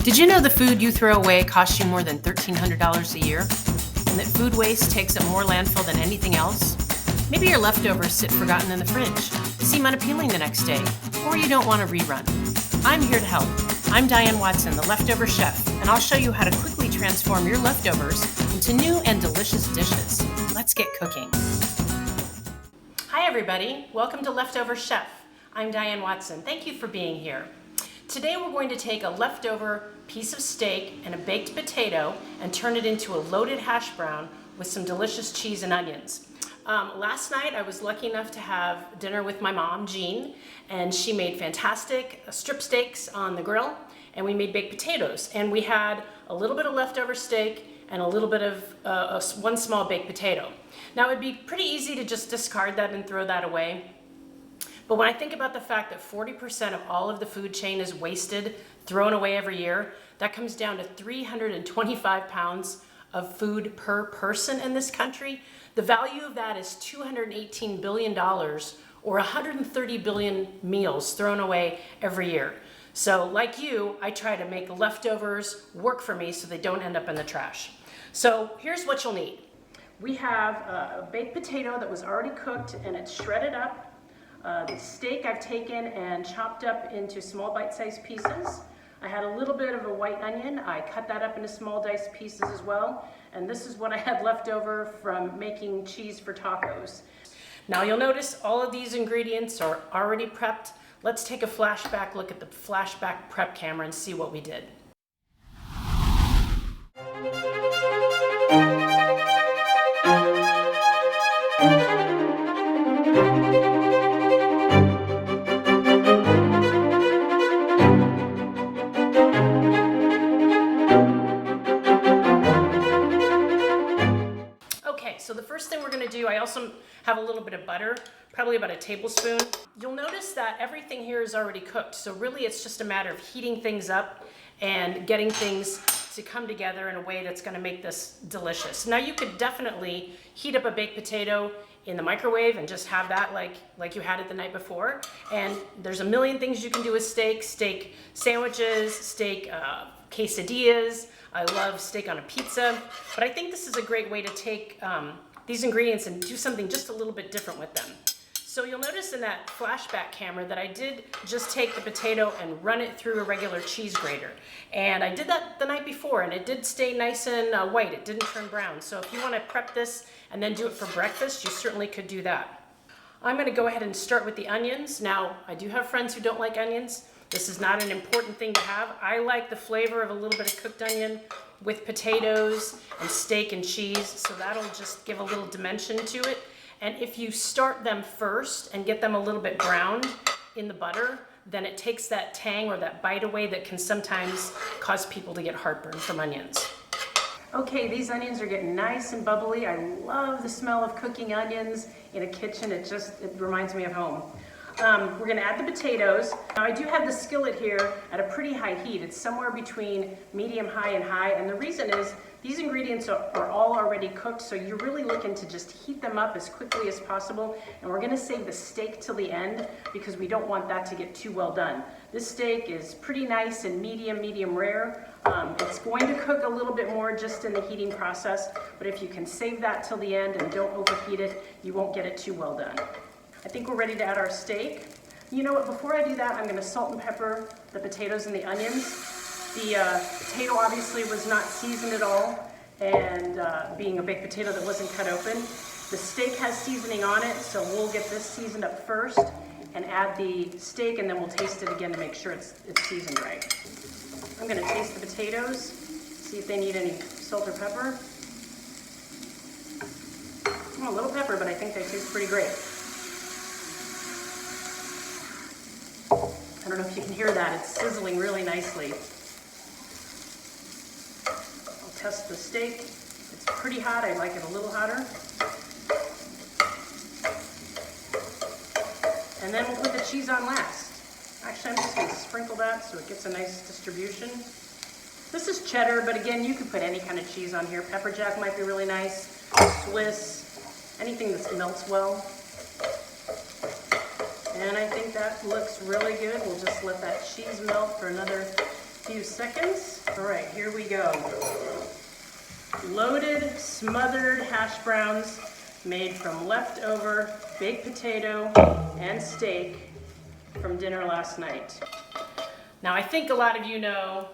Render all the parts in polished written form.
Did you know the food you throw away costs you more than $1,300 a year? And that food waste takes up more landfill than anything else? Maybe your leftovers sit forgotten in the fridge, seem unappealing the next day, or you don't want a rerun. I'm here to help. I'm Diane Watson, the Leftover Chef, and I'll show you how to quickly transform your leftovers into new and delicious dishes. Let's get cooking. Hi everybody, welcome to Leftover Chef. I'm Diane Watson. Thank you for being here. Today we're going to take a leftover piece of steak and a baked potato and turn it into a loaded hash brown with some delicious cheese and onions. Last night I was lucky enough to have dinner with my mom, Jean, and she made fantastic strip steaks on the grill, and we made baked potatoes. And we had a little bit of leftover steak and a little bit of one small baked potato. Now it'd be pretty easy to just discard that and throw that away. But when I think about the fact that 40% of all of the food chain is wasted, thrown away every year, that comes down to 325 pounds of food per person in this country. The value of that is $218 billion, or 130 billion meals thrown away every year. So like you, I try to make leftovers work for me so they don't end up in the trash. So here's what you'll need. We have a baked potato that was already cooked and it's shredded up. The steak I've taken and chopped up into small bite-sized pieces. I had a little bit of a white onion. I cut that up into small diced pieces as well. And this is what I had left over from making cheese for tacos. Now you'll notice all of these ingredients are already prepped. Let's take a flashback look at the flashback prep camera and see what we did. So the first thing we're going to do, I also have a little bit of butter, probably about a tablespoon. You'll notice that everything here is already cooked. So really it's just a matter of heating things up and getting things to come together in a way that's going to make this delicious. Now you could definitely heat up a baked potato in the microwave and just have that like you had it the night before. And there's a million things you can do with steak sandwiches, steak quesadillas. I love steak on a pizza, but I think this is a great way to take these ingredients and do something just a little bit different with them. So you'll notice in that flashback camera that I did just take the potato and run it through a regular cheese grater. And I did that the night before and it did stay nice and white. It didn't turn brown. So if you want to prep this and then do it for breakfast, you certainly could do that. I'm going to go ahead and start with the onions. Now, I do have friends who don't like onions. This is not an important thing to have. I like the flavor of a little bit of cooked onion with potatoes and steak and cheese, so that'll just give a little dimension to it. And if you start them first and get them a little bit browned in the butter, then it takes that tang or that bite away that can sometimes cause people to get heartburn from onions. Okay, these onions are getting nice and bubbly. I love the smell of cooking onions in a kitchen. It reminds me of home. We're going to add the potatoes. Now I do have the skillet here at a pretty high heat. It's somewhere between medium high and high, and the reason is these ingredients are all already cooked, so you're really looking to just heat them up as quickly as possible. And we're going to save the steak till the end because we don't want that to get too well done. This steak is pretty nice and medium rare. It's going to cook a little bit more just in the heating process, but if you can save that till the end and don't overheat it, you won't get it too well done. I think we're ready to add our steak. You know what, before I do that, I'm going to salt and pepper the potatoes and the onions. The potato obviously was not seasoned at all, and being a baked potato that wasn't cut open. The steak has seasoning on it, so we'll get this seasoned up first and add the steak, and then we'll taste it again to make sure it's seasoned right. I'm going to taste the potatoes, see if they need any salt or pepper. A little pepper, but I think they taste pretty great. I don't know if you can hear that, it's sizzling really nicely. I'll test the steak. It's pretty hot, I like it a little hotter. And then we'll put the cheese on last. Actually, I'm just going to sprinkle that so it gets a nice distribution. This is cheddar, but again, you could put any kind of cheese on here. Pepper jack might be really nice, Swiss, anything that melts well. And I think that looks really good. We'll just let that cheese melt for another few seconds. All right, here we go. Loaded, smothered hash browns made from leftover baked potato and steak from dinner last night. Now, I think a lot of you know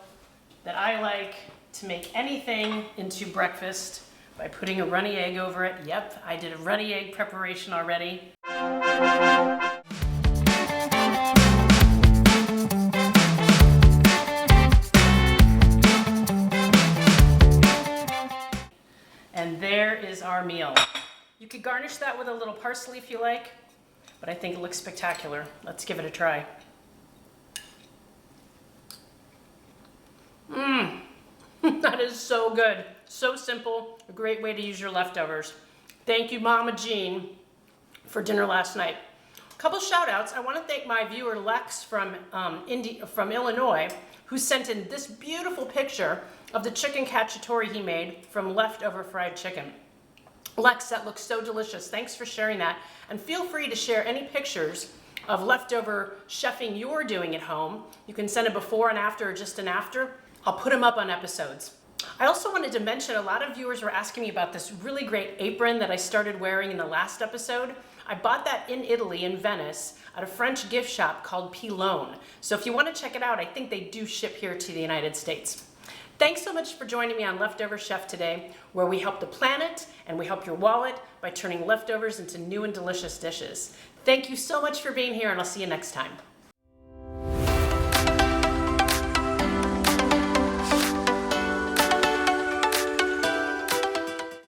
that I like to make anything into breakfast by putting a runny egg over it. Yep, I did a runny egg preparation already. And there is our meal. You could garnish that with a little parsley if you like, but I think it looks spectacular. Let's give it a try. That is so good. So simple, a great way to use your leftovers. Thank you, Mama Jean, for dinner last night. A couple shout outs. I want to thank my viewer Lex from Illinois, who sent in this beautiful picture of the chicken cacciatore he made from leftover fried chicken. Lex, that looks so delicious. Thanks for sharing that. And feel free to share any pictures of leftover chefing you're doing at home. You can send a before and after or just an after. I'll put them up on episodes. I also wanted to mention, a lot of viewers were asking me about this really great apron that I started wearing in the last episode. I bought that in Italy, in Venice, at a French gift shop called Pilone. So if you want to check it out, I think they do ship here to the United States. Thanks so much for joining me on Leftover Chef today, where we help the planet and we help your wallet by turning leftovers into new and delicious dishes. Thank you so much for being here, and I'll see you next time.